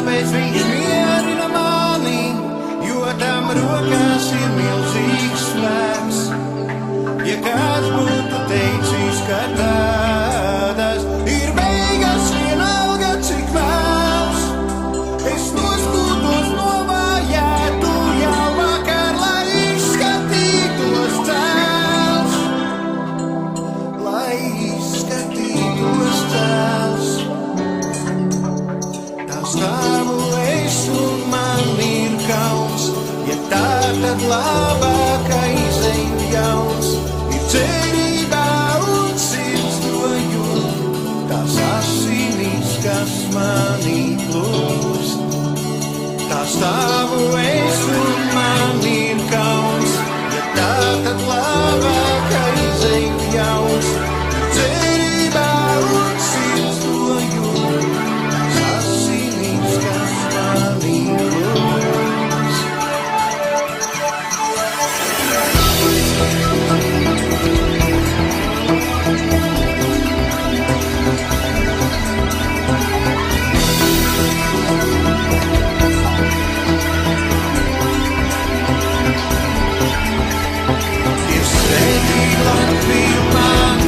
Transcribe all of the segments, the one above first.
Tāpēc viņš mierina mani, jo tam rokās ir milzīgs spēks. Ja kāds būtu teicis, ka tādas ir beigas, vienalga cik vēls, es noskūtos novājētu jau vakar, lai izskatītos tēls. Lai izskatītos tēls. Tā stāvu es un man ir kauns, ja tā tad labākais ir jauns. Ir cerībā un sirds to jūt, tās asinīs, kas manī plūst. Tā stāvu es un man ir kauns, ja tā tad labākais ir jauns. Ir cerībā un sirds to jūt, tās asinīs, kas manī plūst. Ir svētī Latviju man,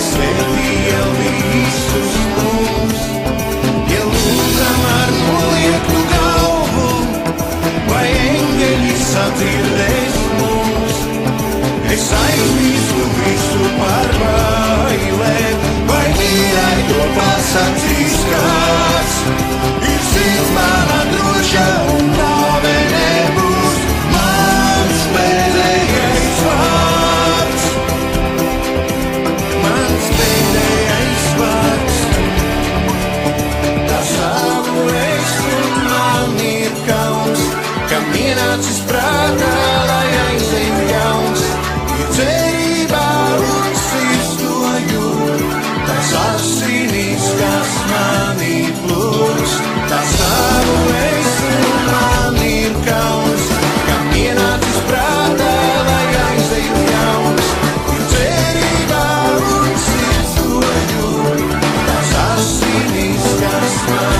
svētī jau visus mums. Ja lūdzam ar noliektu galvu, vai eņģeļi sadzirdēs mūs. Es aizmirstu visu par bailēm, vai mīļai to pasakīs kāds. Ir sirds mana droša un nāve nebūs mans pēdējais vārds. Mans pēdējais vārds. Tā savu es un man ir kauns, kam ienācis prātā, lai aizēju jauns. Ir cerībā un sirds to jūt, tās asinīs, kas manī plūst. Tā savu es un man ir kauns, kam ienācis prātā, lai aizēju jauns. Ir cerībā un sirds to jūt, tās asinīs, kas manī plūst.